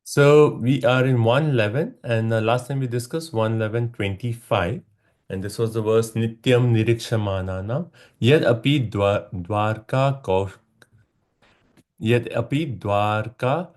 So we are in 111, and last time we discussed 111:25, and this was the verse Nityam Nirikshamanana Yad api dwarka Yad api Dwarka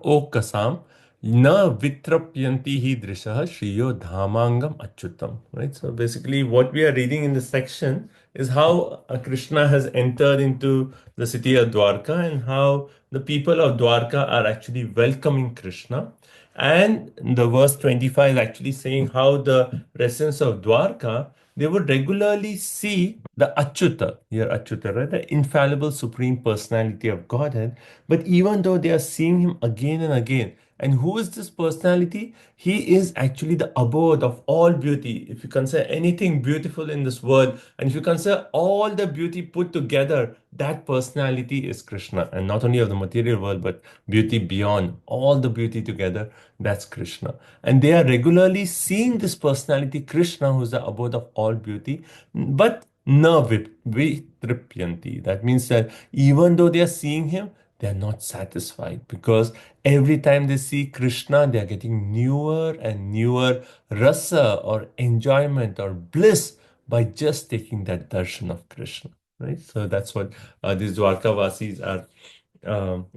O Kasam Na Vitrapyanti Hi Drishaha Shriyo Dhamangam Achyutam. Right. So basically, what we are reading in this section is how Krishna has entered into the city of Dwarka and how the people of Dwarka are actually welcoming Krishna. And the verse 25 is actually saying how the residents of Dwarka they would regularly see the Achyuta, here Achyuta, right? The infallible supreme personality of Godhead. But even though they are seeing him again and again, and who is this personality? He is actually the abode of all beauty. If you consider anything beautiful in this world, and if you consider all the beauty put together, that personality is Krishna. And not only of the material world, but beauty beyond, all the beauty together, that's Krishna. And they are regularly seeing this personality, Krishna, who's the abode of all beauty, but na vitripyanti. That means that even though they are seeing him, they are not satisfied because every time they see Krishna, they are getting newer and newer rasa or enjoyment or bliss by just taking that darshan of Krishna. Right? So that's what these Dwarkavasis are.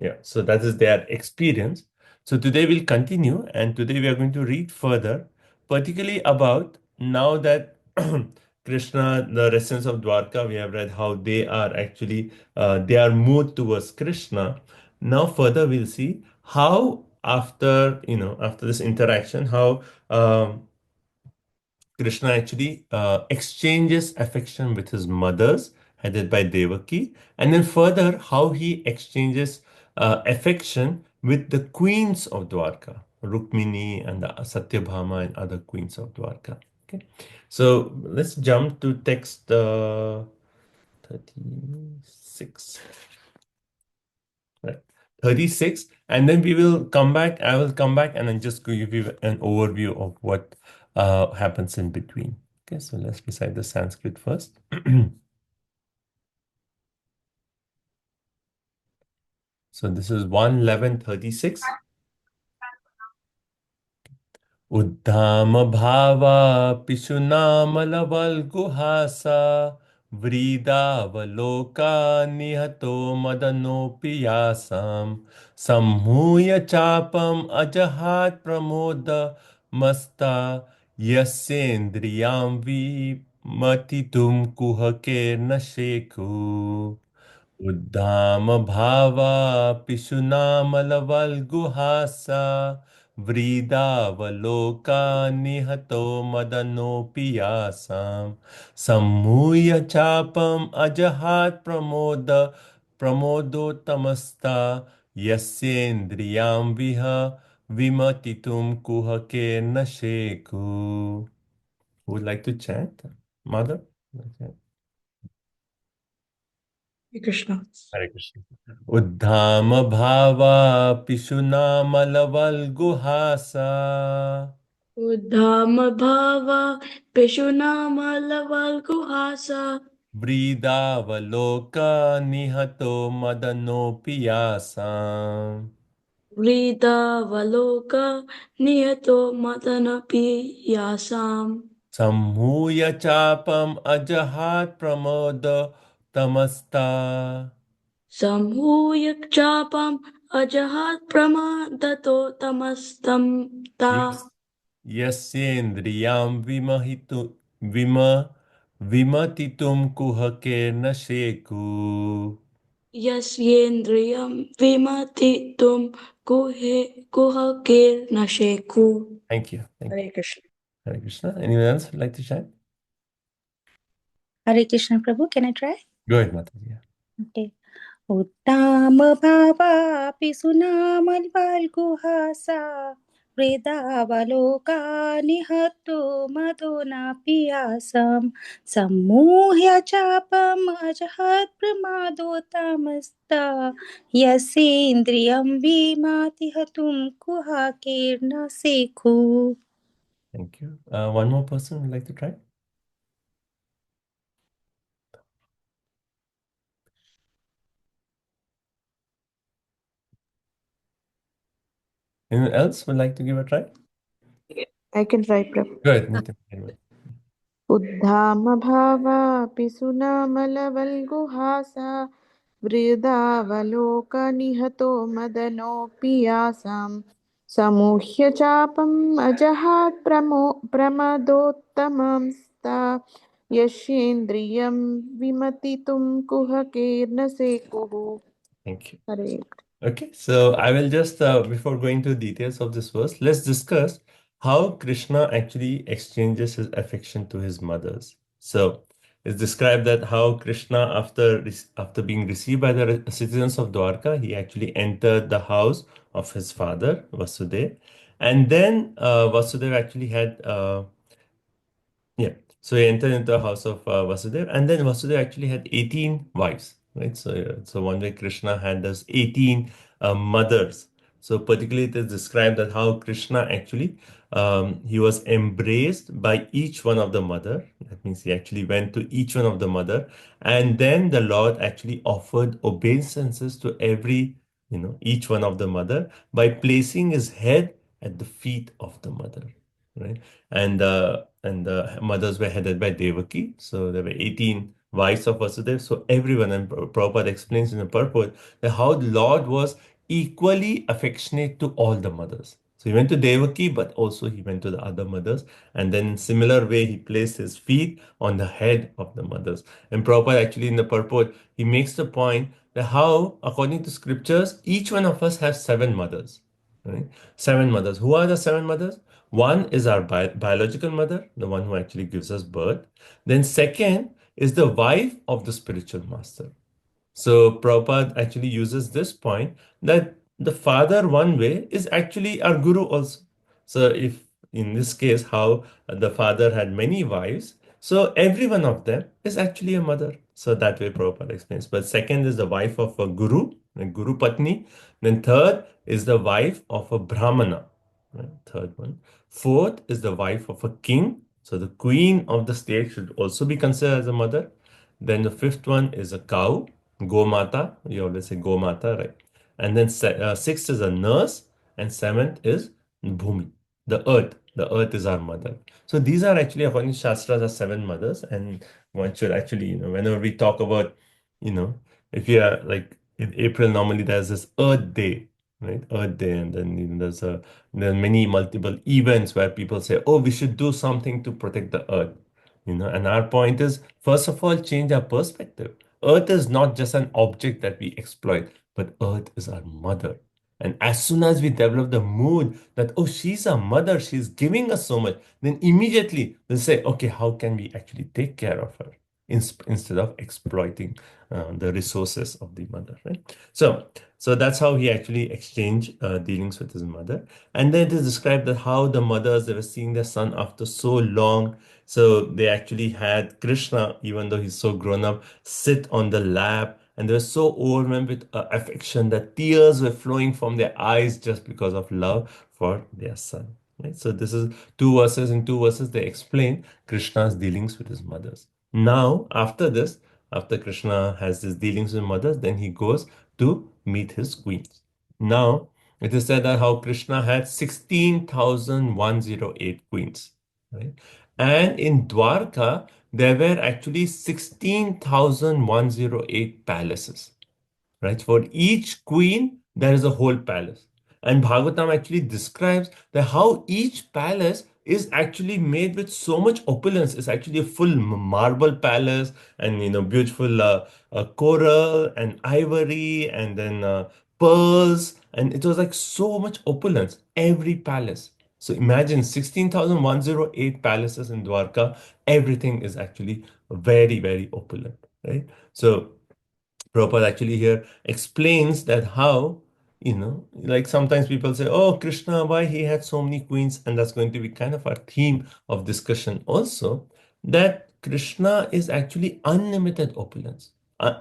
Yeah, so that is their experience. So today we'll continue, and today we are going to read further, particularly about now that Krishna, the residents of Dwarka, we have read how they are actually they are moved towards Krishna. Now further we'll see how after after this interaction how Krishna actually exchanges affection with his mothers, headed by Devaki, and then further how he exchanges affection with the queens of Dwarka, Rukmini and Satyabhama and other queens of Dwarka. Okay, so let's jump to text 36. Right. 36, and then we will come back. I will come back and then just give you an overview of what happens in between. Okay, so let's recite the Sanskrit first. So this is 111:36. उद्धाम Bhawa पिशुनामलवल्गुहासा व्रीदावलोका निहतो मदनोऽपि यासां सम्मूय चापम् अजहात् Pramod मस्ता यस्येन्द्रियां विमथितुं कुहकेन शेखु उद्दामभावा पिशुनामलवल्गुहासा व्रीदावलोका निहतो मदनोऽपि यासां सम्मूय चापम् अजहात् प्रमोदोत्तमस्ता यस्येन्द्रियां विमतितुं कुहकेन शेखु. Who would like to chant? Mother? Okay. Hare Krishna. Hare Krishna. Uddham bhava pishunamalavallguhasa Uddhama bhava Pishunamalavaguhasa vridavaloka nihato madanopiyasam Vrida Valoka Niyato Matanapi Yasam samhuya chapam ajahat pramoda tamasta Samhuyak Chapam Ajahat Pramadato Tamastam Ta yes yasyendriyam vimatitum kuhake nasheku. Yasyendriyam Vimatitum Kuhakir Nasheku. Thank you. Thank you. Hare Krishna. Hare Krishna. Anyone else would like to share? Hare Krishna Prabhu, can I try? Go ahead, Mataji. Okay. उत्ताम भावापि सुनामल्वाल्गुहासा वेदावलोकानिहतो मधुनापि आसं सम्मोह्य चापम् अजहत् प्रमादोत्तमस्ता यस्येन्द्रियं विमातिहतुं कुहाकेर्न सेखु. Thank you. One more person would like to try? Anyone else would like to give a try? I can try, Prabhu. Go ahead, Nitin. उद्धामभावापि सुनामलवल्गुहासा वृदावलोकनिहतो मदनोऽपि यासां समूह्य चापम् अजहात् प्रमदोत्तमं स्ता यस्येन्द्रियं विमतितुं कुहकेर्न सेकुः. Thank you. Hare Okay, so I will just, before going to details of this verse, let's discuss how Krishna actually exchanges his affection to his mothers. So it's described that how Krishna, after being received by the citizens of Dwarka, he actually entered the house of his father, Vasudeva. And then Vasudeva actually had yeah. So he entered into the house of Vasudeva, and then Vasudeva actually had 18 wives, right? So one way Krishna had those 18 mothers. So particularly it is described that how Krishna actually he was embraced by each one of the mother. That means he actually went to each one of the mother, and then the Lord actually offered obeisances to every, each one of the mother by placing his head at the feet of the mother, right? And the mothers were headed by Devaki. So there were 18 wives of Vasudeva. So everyone, and Prabhupada explains in the purport that how the Lord was equally affectionate to all the mothers. So he went to Devaki, but also he went to the other mothers. And then in similar way, he placed his feet on the head of the mothers. And Prabhupada actually in the purport, he makes the point that how, according to scriptures, each one of us has 7 mothers. Right? 7 mothers. Who are the 7 mothers? One is our biological mother, the one who actually gives us birth. Then second is the wife of the spiritual master. So Prabhupada actually uses this point that the father one way is actually our guru also. So if in this case, how the father had many wives, so every one of them is actually a mother. So that way Prabhupada explains. But second is the wife of a guru, a guru patni. Then third is the wife of a brahmana. Right? Third one. Fourth is the wife of a king. So the queen of the state should also be considered as a mother. Then the fifth one is a cow, Gomata. We always say Gomata, right? And then sixth is a nurse, and seventh is Bhumi, the earth. The earth is our mother. So these are actually, according to Shastras, are 7 mothers, and one should actually, whenever we talk about, you know, if you are like in April, normally there's this Earth Day, right? Earth Day, and then there are many multiple events where people say, oh, we should do something to protect the earth. And our point is, first of all, change our perspective. Earth is not just an object that we exploit, but Earth is our mother. And as soon as we develop the mood that, oh, she's our mother, she's giving us so much, then immediately we'll say, okay, how can we actually take care of her instead of exploiting the resources of the mother, right? So that's how he actually exchanged dealings with his mother. And then it is described that how the mothers, they were seeing their son after so long. So they actually had Krishna, even though he's so grown up, sit on the lap, and they were so overwhelmed with affection that tears were flowing from their eyes just because of love for their son. Right? So this is 2 verses. In 2 verses, they explain Krishna's dealings with his mothers. Now, after this, after Krishna has his dealings with mothers, then he goes to meet his queens. Now, it is said that how Krishna had 16,108 queens. Right? And in Dwarka, there were actually 16,108 palaces, right? For each queen, there is a whole palace. And Bhagavatam actually describes that how each palace is actually made with so much opulence. It's actually a full marble palace, and beautiful coral and ivory, and then pearls, and it was like so much opulence, every palace. So imagine 16,108 palaces in Dwarka. Everything is actually very, very opulent, right? So Prabhupada actually here explains that how, like sometimes people say, oh, Krishna, why he had so many queens? And that's going to be kind of our theme of discussion also, that Krishna is actually unlimited opulence,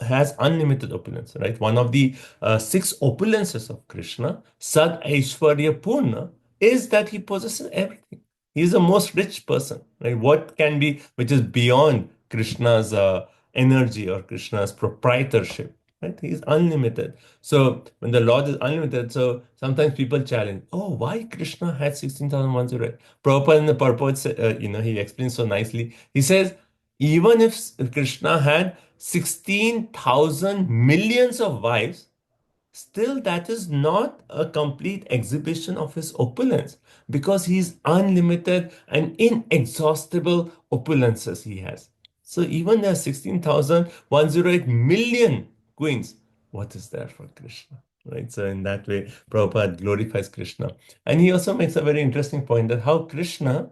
has unlimited opulence, right? One of the 6 opulences of Krishna, Sad Aishwarya Purna, is that he possesses everything. He's the most rich person, right? What can be, which is beyond Krishna's energy or Krishna's proprietorship, right? He's unlimited. So when the Lord is unlimited, so sometimes people challenge, oh, why Krishna had 16,108? Prabhupada in the purport, he explains so nicely. He says, even if Krishna had 16,000 millions of wives, still, that is not a complete exhibition of his opulence because he's unlimited and inexhaustible opulences he has. So even there are 16,108 million queens. What is there for Krishna? Right? So in that way, Prabhupada glorifies Krishna. And he also makes a very interesting point that how Krishna,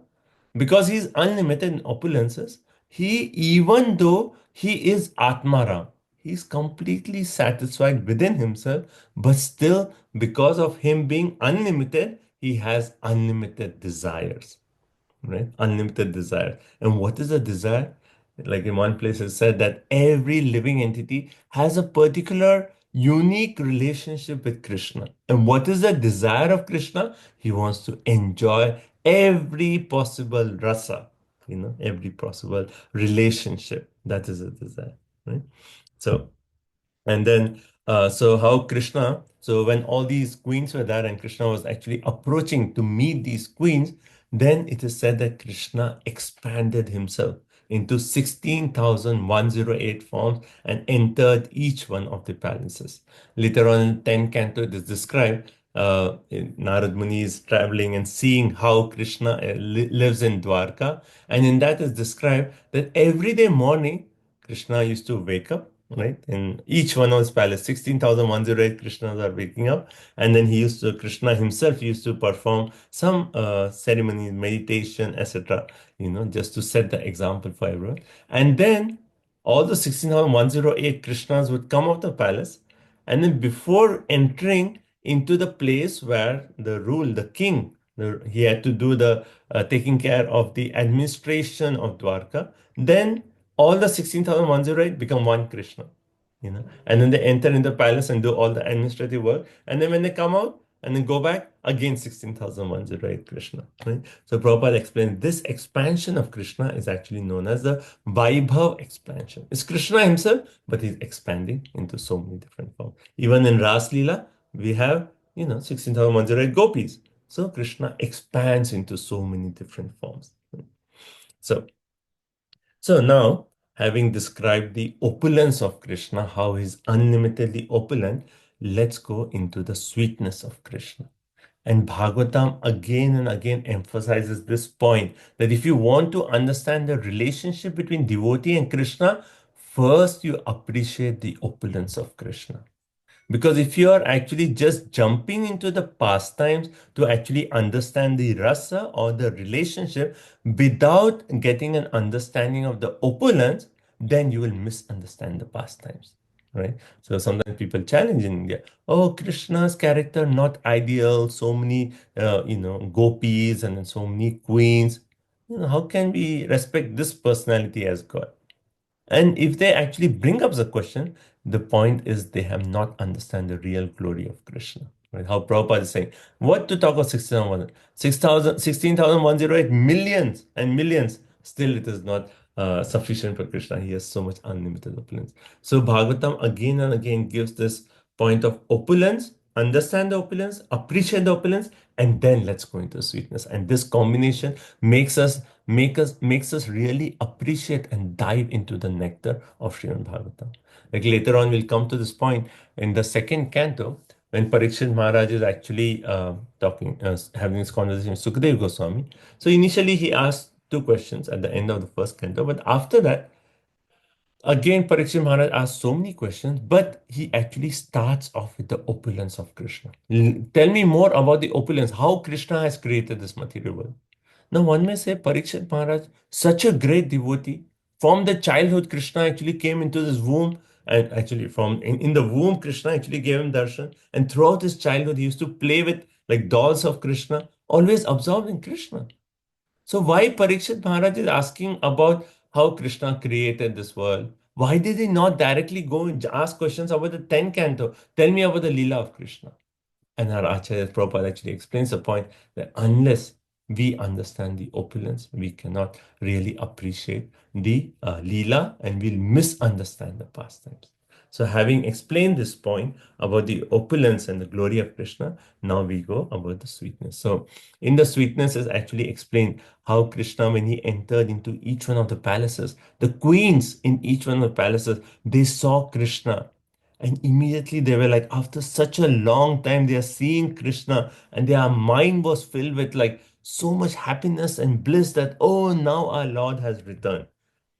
because he's unlimited in opulences, he, even though he is Atmaram, he's completely satisfied within himself, but still, because of him being unlimited, he has unlimited desires, right? Unlimited desire. And what is a desire? Like in one place, it said that every living entity has a particular unique relationship with Krishna. And what is the desire of Krishna? He wants to enjoy every possible rasa, every possible relationship. That is a desire, right? So, and then, so how Krishna, so when all these queens were there and Krishna was actually approaching to meet these queens, then it is said that Krishna expanded himself into 16,108 forms and entered each one of the palaces. Later on in 10th canto, it is described, Narad Muni is traveling and seeing how Krishna lives in Dwarka. And in that is described that every day morning, Krishna used to wake up, right? In each one of his palace, 16,108 Krishnas are waking up. And then Krishna himself used to perform some ceremonies, meditation, etc., just to set the example for everyone. And then all the 16,108 Krishnas would come out of the palace. And then before entering into the place where the king, he had to do the taking care of the administration of Dwarka, then all the 16,108 become one Krishna, and then they enter in the palace and do all the administrative work. And then when they come out and then go back, again 16,108 Krishna, right? So Prabhupada explains this expansion of Krishna is actually known as the Vaibhav expansion. It's Krishna himself, but he's expanding into so many different forms. Even in Ras Leela, we have, 16,108 gopis. So Krishna expands into so many different forms. So now, having described the opulence of Krishna, how he's unlimitedly opulent, let's go into the sweetness of Krishna. And Bhagavatam again and again emphasizes this point that if you want to understand the relationship between devotee and Krishna, first you appreciate the opulence of Krishna. Because if you are actually just jumping into the pastimes to actually understand the rasa or the relationship without getting an understanding of the opulence, then you will misunderstand the pastimes, right? So sometimes people challenge in India, oh, Krishna's character not ideal, so many, gopis and then so many queens. How can we respect this personality as God? And if they actually bring up the question, the point is they have not understand the real glory of Krishna. Right? How Prabhupada is saying, what to talk of 16,108 millions and millions, still it is not sufficient for Krishna. He has so much unlimited opulence. So Bhagavatam again and again gives this point of opulence, understand the opulence, appreciate the opulence, and then let's go into sweetness. And this combination makes us really appreciate and dive into the nectar of Srimad Bhagavatam. Like later on, we'll come to this point in the second canto when Parikshit Maharaj is actually having this conversation with Sukadeva Goswami. So initially, he asked two questions at the end of the first canto, but after that, again, Parikshit Maharaj asks so many questions, but he actually starts off with the opulence of Krishna. Tell me more about the opulence, how Krishna has created this material world. Now, one may say Parikshit Maharaj, such a great devotee, from the childhood, Krishna actually came into this womb, and actually from in the womb, Krishna actually gave him darshan, and throughout his childhood, he used to play with like dolls of Krishna, always absorbed in Krishna. So why Parikshit Maharaj is asking about how Krishna created this world? Why did he not directly go and ask questions about the 10th canto? Tell me about the Leela of Krishna. And our Acharya Prabhupada actually explains the point that unless we understand the opulence, we cannot really appreciate the Leela and we'll misunderstand the pastimes. So having explained this point about the opulence and the glory of Krishna, now we go about the sweetness. So in the sweetness is actually explained how Krishna, when he entered into each one of the palaces, the queens in each one of the palaces, they saw Krishna. And immediately they were like, after such a long time, they are seeing Krishna, and their mind was filled with like so much happiness and bliss that, oh, now our Lord has returned.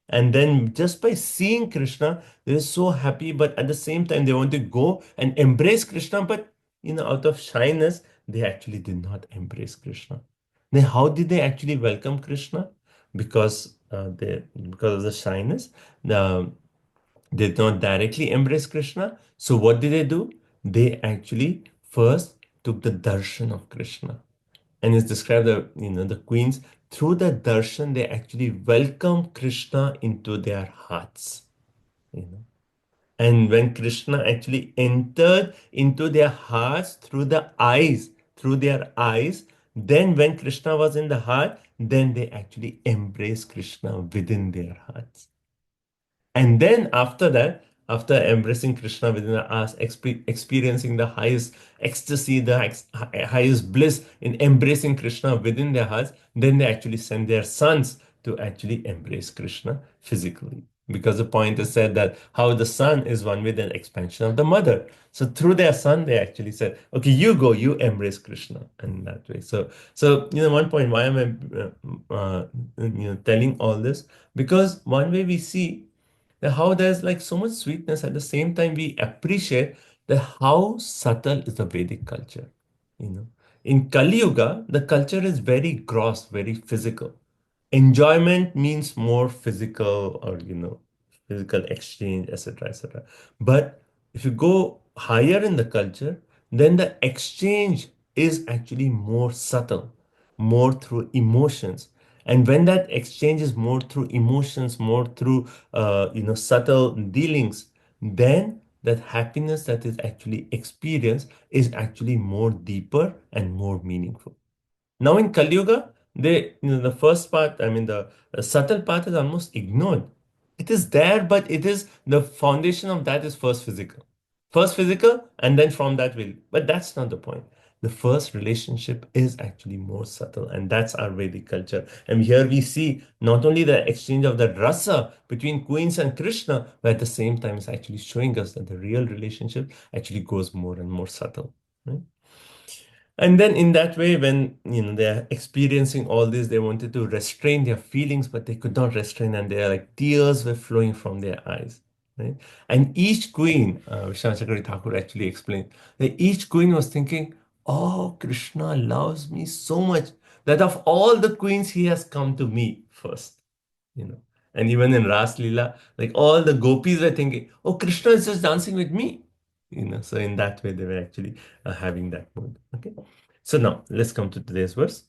And then just by seeing Krishna, they're so happy, but at the same time, they want to go and embrace Krishna. But out of shyness, they actually did not embrace Krishna. Then how did they actually welcome Krishna? Because of the shyness, they did not directly embrace Krishna. So what did they do? They actually first took the darshan of Krishna, and it's described that the queens through the darshan they actually welcome Krishna into their hearts. And when Krishna actually entered into their hearts through their eyes, then when Krishna was in the heart, then they actually embrace Krishna within their hearts. And then after that, after embracing Krishna within us, experiencing the highest ecstasy, the highest bliss in embracing Krishna within their hearts, then they actually send their sons to actually embrace Krishna physically. Because the point is said that how the son is one with an expansion of the mother. So through their son, they actually said, okay, you go, you embrace Krishna in that way. So one point, why am I telling all this? Because one way we see how there's like so much sweetness at the same time we appreciate that how subtle is the Vedic culture. In Kali Yuga, the culture is very gross, very physical. Enjoyment means more physical, or physical exchange, etc., etc. But if you go higher in the culture, then the exchange is actually more subtle, more through emotions. And when that exchange is more through emotions, more through subtle dealings, then that happiness that is actually experienced is actually more deeper and more meaningful. Now in Kali Yuga, the first part, I mean the subtle part is almost ignored. It is there, but it is the foundation of that is first physical. First physical, and then from that will. But that's not the point. The first relationship is actually more subtle, and that's our Vedic culture. And here we see not only the exchange of the rasa between queens and Krishna, but at the same time, it's actually showing us that the real relationship actually goes more and more subtle. Right? And then in that way, when they're experiencing all this, they wanted to restrain their feelings, but they could not restrain, and their like tears were flowing from their eyes. Right? And each queen, Vishwanath Chakravarti Thakur actually explained that each queen was thinking, "Oh, Krishna loves me so much that of all the queens, he has come to me first." You know. And even in Ras Leela, like all the gopis were thinking, "Oh, Krishna is just dancing with me." So in that way, they were actually having that mood. Okay. So now let's come to today's verse.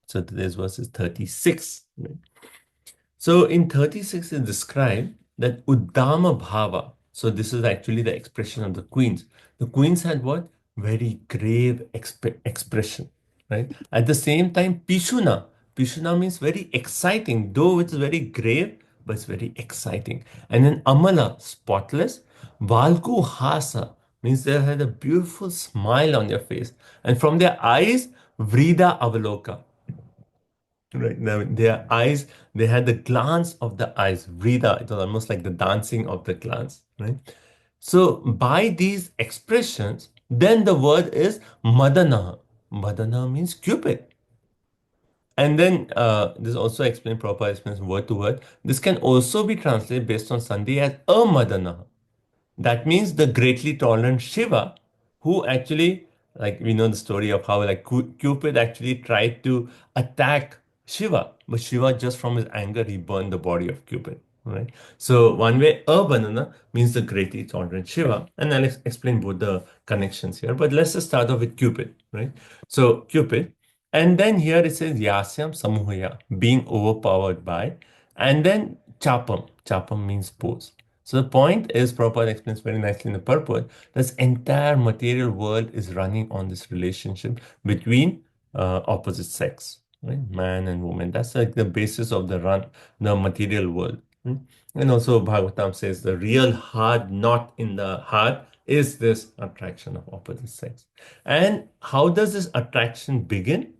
So today's verse is 36. Right? So in 36, it described that Uddama Bhava. So this is actually the expression of the queens. The queens had what? Very grave expression, right? At the same time, Pishuna. Pishuna means very exciting, though it's very grave, but it's very exciting. And then Amala, spotless. Valku Hasa means they had a beautiful smile on their face. And from their eyes, Vrida Avaloka. Right now, their eyes, they had the glance of the eyes. Vrida, it was almost like the dancing of the glance, right? So by these expressions, then the word is Madana. Madana means Cupid. And then this also explained proper explains word to word. This can also be translated based on Sandhi as a Madana. That means the greatly tolerant Shiva, who actually, like we know the story of how like Cupid actually tried to attack Shiva, but Shiva just from his anger he burned the body of Cupid. Right. So one way a banana means the greatly tolerant Shiva, and I'll explain both the connections here. But let's just start off with Cupid, right? So Cupid, and then here it says Yasyam Samuhaya, being overpowered by, and then Chapam. Chapam means pose. So the point is, Prabhupada explains very nicely in the purport, this entire material world is running on this relationship between opposite sex, right? Man and woman. That's like the basis of the material world. Right? And also Bhagavatam says the real hard knot in the heart is this attraction of opposite sex. And how does this attraction begin?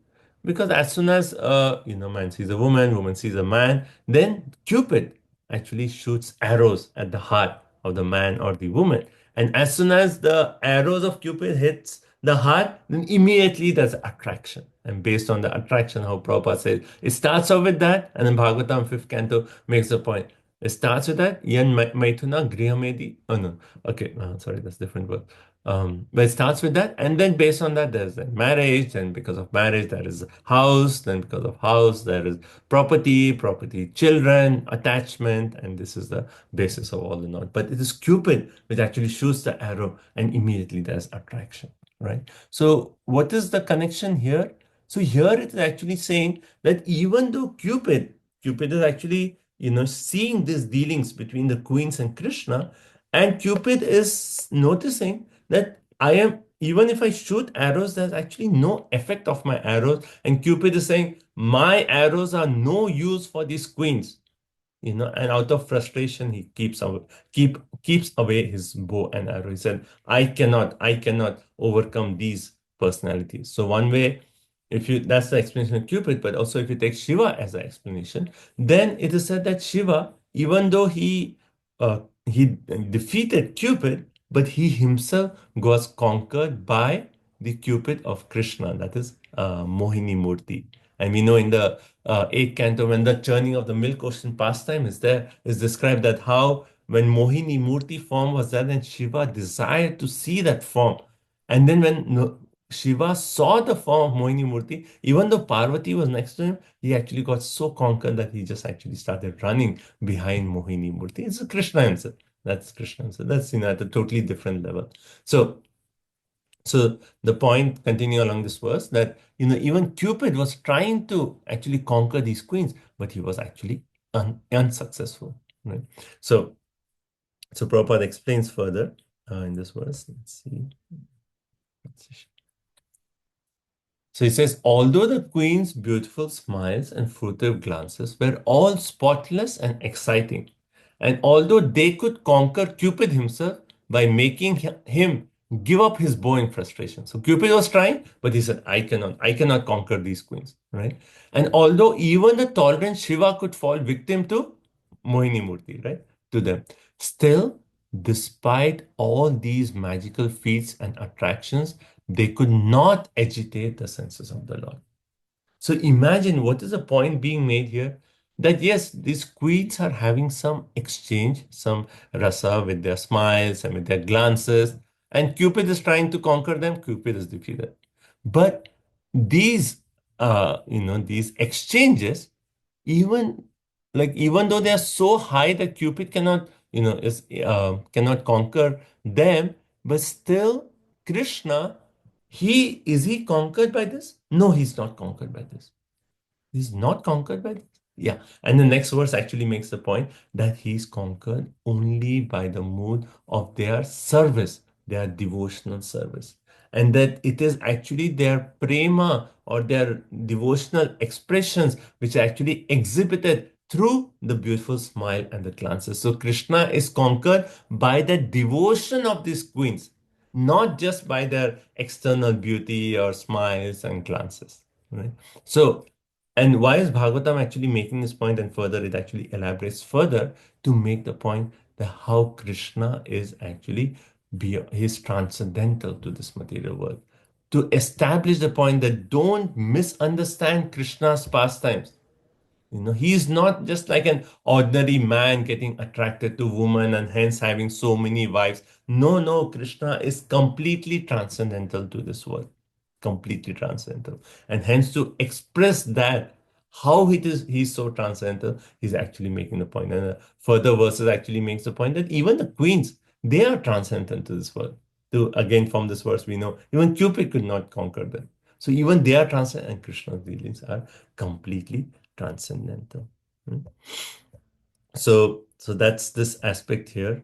Because as soon as man sees a woman, woman sees a man, then Cupid actually shoots arrows at the heart of the man or the woman. And as soon as the arrows of Cupid hits the heart, then immediately there's attraction. And based on the attraction, how Prabhupada says, it starts off with that, and then Bhagavatam 5th canto makes the point. It starts with that. Yan Maithuna Grihamedi. Oh no. Okay. Sorry, that's different word. But it starts with that, and then based on that, there's then marriage, and because of marriage, there is house, then because of house, there is property, children, attachment, and this is the basis of all the knot. But it is Cupid which actually shoots the arrow, and immediately there's attraction, right? So, what is the connection here? So, here it is actually saying that even though Cupid is actually seeing these dealings between the queens and Krishna, and Cupid is noticing that I am, even if I shoot arrows, there's actually no effect of my arrows. And Cupid is saying, my arrows are no use for these queens. And out of frustration, he keeps away his bow and arrow. He said, I cannot overcome these personalities. So one way, that's the explanation of Cupid, but also if you take Shiva as an explanation, then it is said that Shiva, even though he defeated Cupid, but he himself was conquered by the Cupid of Krishna, that is Mohini Murti. And we know in the 8th canto, when the churning of the milk ocean pastime is there, is described that how when Mohini Murti form was there, then Shiva desired to see that form. And then when Shiva saw the form of Mohini Murti, even though Parvati was next to him, he actually got so conquered that he just actually started running behind Mohini Murti. It's a Krishna answer. That's Krishna answer. That's at a totally different level. So the point, continue along this verse, that even Cupid was trying to actually conquer these queens, but he was actually unsuccessful. Right? So Prabhupada explains further in this verse. Let's see. So he says, although the queen's beautiful smiles and furtive glances were all spotless and exciting, and although they could conquer Cupid himself by making him give up his bow in frustration. So Cupid was trying, but he said, I cannot conquer these queens, right? And although even the tolerant Shiva could fall victim to Mohini Murti, right? To them. Still, despite all these magical feats and attractions, they could not agitate the senses of the Lord. So imagine what is the point being made here? That yes, these queens are having some exchange, some rasa with their smiles and with their glances, and Cupid is trying to conquer them. Cupid is defeated. But these, these exchanges, even though they are so high that Cupid cannot, cannot conquer them, but still Krishna, is he conquered by this? No, he's not conquered by this. He's not conquered by this. Yeah. And the next verse actually makes the point that he's conquered only by the mood of their service, their devotional service. And that it is actually their prema or their devotional expressions which are actually exhibited through the beautiful smile and the glances. So Krishna is conquered by the devotion of these queens, not just by their external beauty or smiles and glances. Right? So, and why is Bhagavatam actually making this point, and further it actually elaborates further to make the point that how Krishna is actually he's transcendental to this material world. To establish the point that don't misunderstand Krishna's pastimes. He is not just like an ordinary man getting attracted to women and hence having so many wives. No, Krishna is completely transcendental to this world. Completely transcendental. And hence to express that, how he's so transcendental, he's actually making the point. And further verses actually makes the point that even the queens, they are transcendental to this world. Again, from this verse, we know even Cupid could not conquer them. So even they are transcendental, and Krishna's dealings are completely transcendental. So that's this aspect here.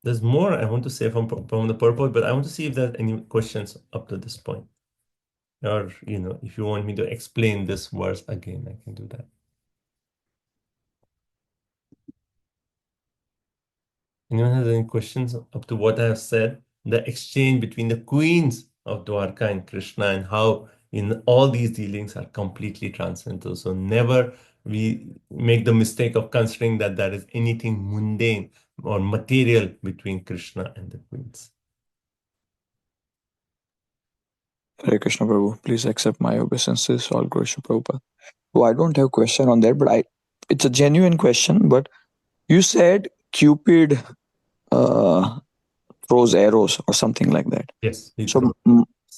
There's more I want to say from the purport, but I want to see if there's any questions up to this point. Or, if you want me to explain this verse again, I can do that. Anyone has any questions up to what I have said? The exchange between the queens of Dwarka and Krishna, and how in all these dealings are completely transcendental. So never we make the mistake of considering that there is anything mundane or material between Krishna and the queens. Hare Krishna Prabhu, please accept my obeisances, all glories to Prabhupada. Oh, I don't have a question on that, but it's a genuine question. But you said Cupid throws arrows or something like that. Yes. So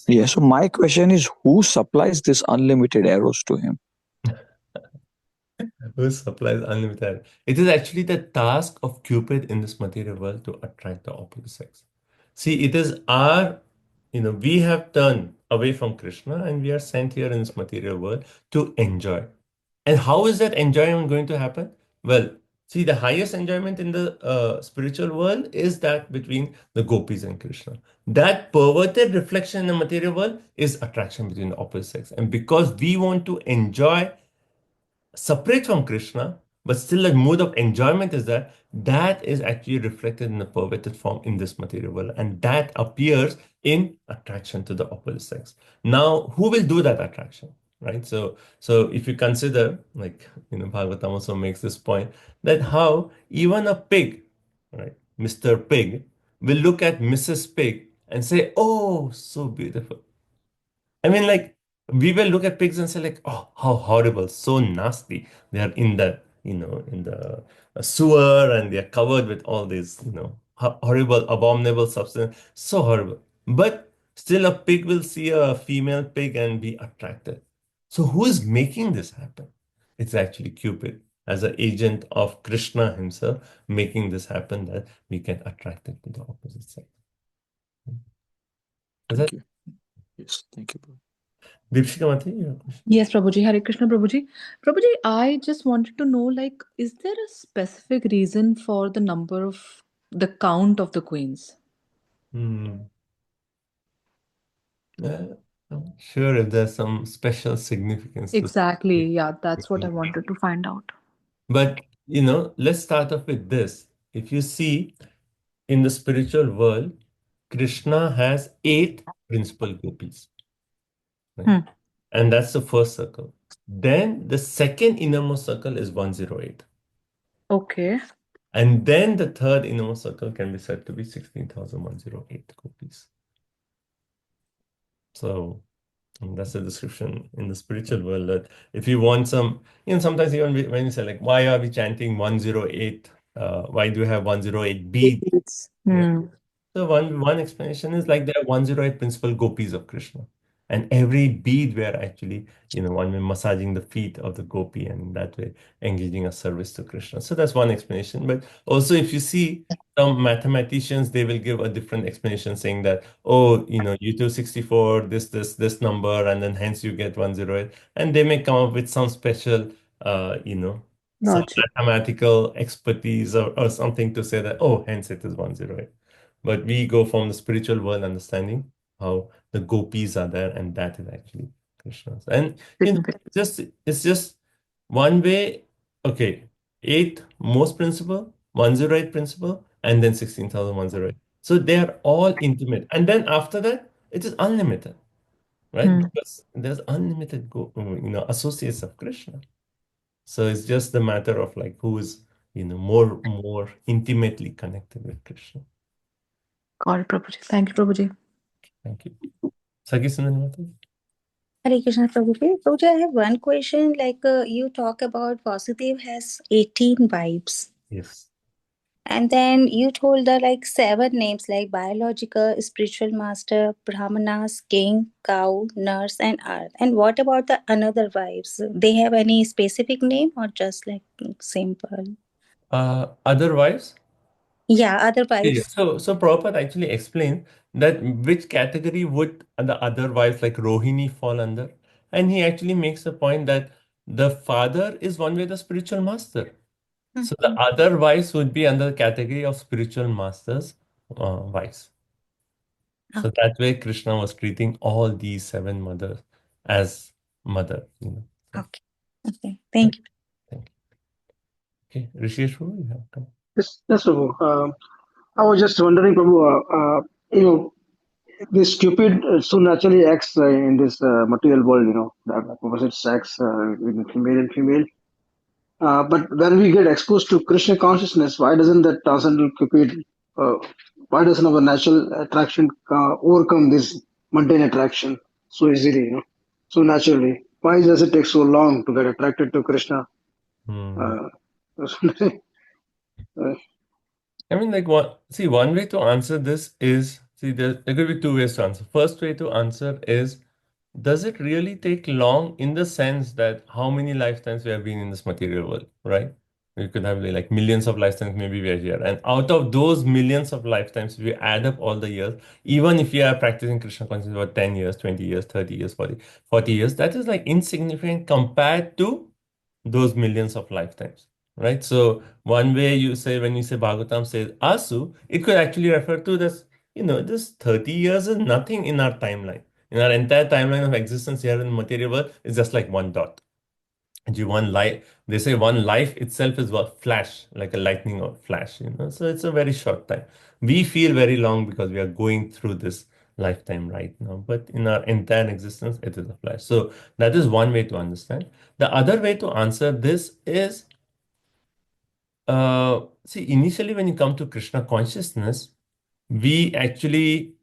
yeah, so my question is, who supplies this unlimited arrows to him? Who supplies unlimited? It is actually the task of Cupid in this material world to attract the opposite sex. See, it is our, we have turned away from Krishna and we are sent here in this material world to enjoy. And how is that enjoyment going to happen? Well, see, the highest enjoyment in the spiritual world is that between the gopis and Krishna. That perverted reflection in the material world is attraction between the opposite sex. And because we want to enjoy separate from Krishna, but still a mode of enjoyment is there, that is actually reflected in the perverted form in this material world. And that appears in attraction to the opposite sex. Now, who will do that attraction? Right? So if you consider, like, Bhagavatam also makes this point, that how even a pig, right, Mr. Pig, will look at Mrs. Pig and say, oh, so beautiful. I mean, like, we will look at pigs and say, like, oh, how horrible, so nasty. They are in the, in the sewer and they are covered with all these, horrible, abominable substance. So horrible. But still, a pig will see a female pig and be attracted. So, who is making this happen? It's actually Cupid as an agent of Krishna himself making this happen, that we get attracted to the opposite sex. Is that? Thank you. Yes, thank you, Prabhu. Deepshika Mati, you have a question? Yes, Prabhuji. Hare Krishna, Prabhuji. Prabhuji, I just wanted to know, like, is there a specific reason for the count of the queens? I'm sure if there's some special significance to Exactly. Yeah, that's what I wanted to find out. But, let's start off with this. If you see in the spiritual world, Krishna has 8 principal gopis. Right? And that's the first circle. Then the second innermost circle is 108. Okay. And then the third innermost circle can be said to be 16,108 gopis. So that's the description in the spiritual world, that if you want some, sometimes even when you say, like, why are we chanting 108? Why do we have 108 beads? So one explanation is, like, there are 108 principal gopis of Krishna. And every bead we are actually, one way massaging the feet of the gopi, and in that way engaging a service to Krishna. So that's one explanation. But also, if you see some mathematicians, they will give a different explanation saying that, oh, you do 64, this number, and then hence you get 108. And they may come up with some special, some Logic. mathematical expertise or something to say that, oh, hence it is 108. But we go from the spiritual world understanding how the gopis are there, and that is actually Krishna's. And it's just one way. Okay, 8 most principle, 108 principle, and then 16,108. So they are all intimate. And then after that, it is unlimited, right? Because there's unlimited associates of Krishna. So it's just the matter of, like, who is more intimately connected with Krishna. Got it, Prabhuji. Thank you, Prabhuji. Thank you. Sagi Sundanimati? Hare Krishna Prabhuji. Prabhuji, I have one question. Like you talk about Vasudev has 18 wives. Yes. And then you told the like 7 names like biological, spiritual master, brahmanas, king, cow, nurse, and earth. And what about the another wives? They have any specific name or just like simple? Otherwise, Yeah, other wives. so Prabhupada actually explained that which category would the other wives like Rohini fall under. And he actually makes a point that the father is one way the spiritual master. So the other wives would be under the category of spiritual masters' wives. So that way Krishna was treating all these 7 mothers as mother. Okay. Okay. Thank you. Thank you. Okay, Rishikesh, you have come. Yes, Prabhu. I was just wondering, Prabhu, this Cupid so naturally acts in this material world, the opposite sex in female and female. But when we get exposed to Krishna consciousness, why doesn't that transcendental Cupid, uh, why doesn't our natural attraction overcome this mundane attraction so easily, so naturally? Why does it take so long to get attracted to Krishna? Hmm. Uh, I mean, like, one way to answer this is, there could be two ways to answer. First way to answer is, does it really take long in the sense that how many lifetimes we have been in this material world, right? We could have like millions of lifetimes, maybe we are here. And out of those millions of lifetimes, we add up all the years, even if you are practicing Krishna consciousness for 10 years, 20 years, 30 years, 40 years, that is like insignificant compared to those millions of lifetimes, right? So one way you say, when you say Bhagavatam says Asu, it could actually refer to this, this 30 years is nothing in our timeline. In our entire timeline of existence here in the material world, it's just like one dot. And one life, they say one life itself is what flash, like a lightning or flash. So it's a very short time. We feel very long because we are going through this lifetime right now, but in our entire existence, it is a flash. So that is one way to understand. The other way to answer this is, see, initially when you come to Krishna consciousness, we actually,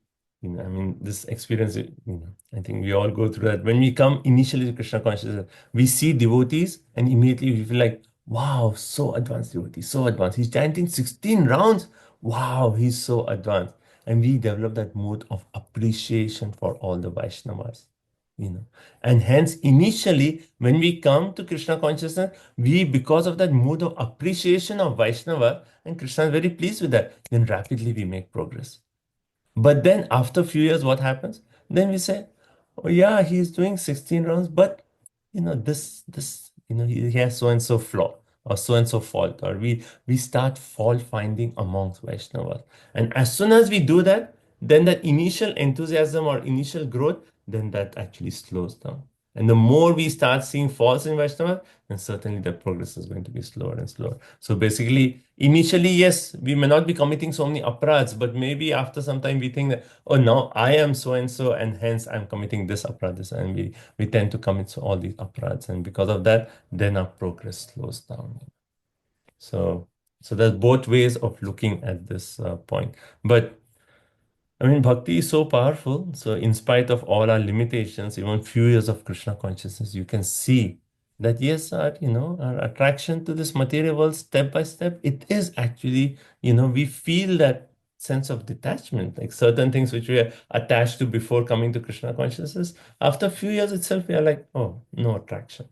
I mean, this experience, I think we all go through that. When we come initially to Krishna consciousness, we see devotees and immediately we feel like, wow, so advanced devotee, so advanced. He's chanting 16 rounds. Wow, he's so advanced. And we develop that mood of appreciation for all the Vaishnavas. And hence, initially, when we come to Krishna consciousness, we, because of that mood of appreciation of Vaishnava, and Krishna is very pleased with that, then rapidly we make progress. But then after a few years, what happens? Then we say, oh yeah, he's doing 16 rounds, but he has so and so flaw or so and so fault, or we start fault finding amongst Vaishnavas. And as soon as we do that, then that initial enthusiasm or initial growth, then that actually slows down. And the more we start seeing faults in Vaishnava, then certainly the progress is going to be slower and slower. So basically, initially, yes, we may not be committing so many aparadhs, but maybe after some time we think that, oh, now I am so and so, and hence I'm committing this aparadh, and we tend to commit all these aparadhs, and because of that, then our progress slows down. So there's both ways of looking at this point. But I mean, bhakti is so powerful. So, in spite of all our limitations, even few years of Krishna consciousness, you can see that yes, our attraction to this material world, step by step, it is actually, we feel that sense of detachment, like certain things which we are attached to before coming to Krishna consciousness. After a few years itself, we are like, oh, no attraction.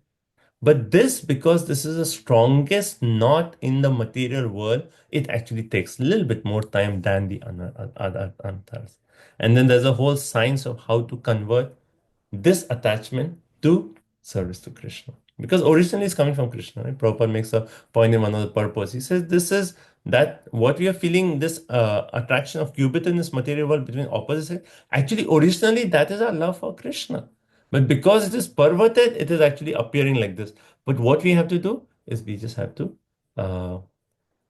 But this, because this is the strongest knot in the material world, it actually takes a little bit more time than the other anthars. And then there's a whole science of how to convert this attachment to service to Krishna. Because originally it's coming from Krishna, right? Prabhupada makes a point in one of the purpose. He says this is that what we are feeling, this attraction of qubit in this material world between opposites, actually originally that is our love for Krishna. But because it is perverted, it is actually appearing like this. But what we have to do is we just have to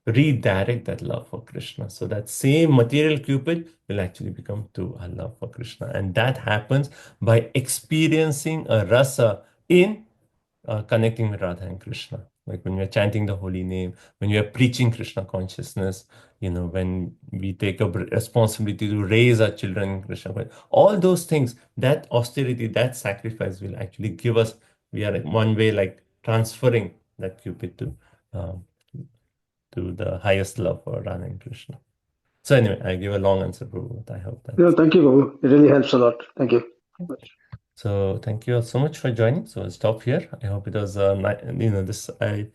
redirect that love for Krishna. So that same material cupid will actually become to a love for Krishna. And that happens by experiencing a rasa in connecting with Radha and Krishna. Like when we are chanting the holy name, when we are preaching Krishna consciousness, when we take a responsibility to raise our children in Krishna consciousness, all those things, that austerity, that sacrifice will actually give us, we are in one way like transferring that cupid to the highest love for Radha and Krishna. So anyway, I give a long answer, Prabhu, but I hope that. Yeah, thank you, Prabhu. It really helps a lot. Thank you. So thank you all so much for joining. So I'll stop here. I hope it was, this I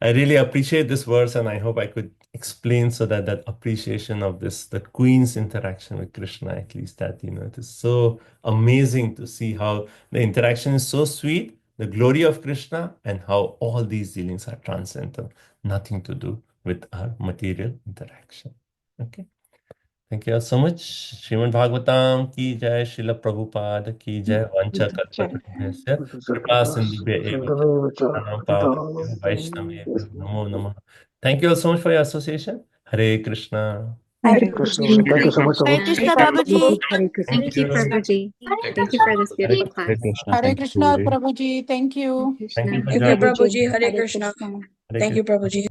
really appreciate this verse, and I hope I could explain so that appreciation of this, the Queen's interaction with Krishna, at least that, it is so amazing to see how the interaction is so sweet, the glory of Krishna, and how all these dealings are transcendental, nothing to do with our material interaction. Okay. Thank you all so much. Srimad Bhagavatam ki jai, Srila Prabhupada ki jai, Vancha Kalpatarubhyasya, Kripa Sindhubhya eva cha, Pranam Pavabhyo Vaishnavebhyo Namo Namah. Thank you all so much for your association. Hare Krishna. Hare Hare Krishna. Krishna. Thank you so much. Hare Krishna, Krishna, Prabhuji. Hare Krishna. Thank you, Prabhuji. Thank you for this beautiful class. Hare Krishna. Hare Thank you, Krishna, Prabhuji. Prabhuji. Thank you. Thank you, Thank you, Punjabi. Prabhuji. Hare Hare Krishna. Krishna. Hare Thank you, Krishna. Prabhuji.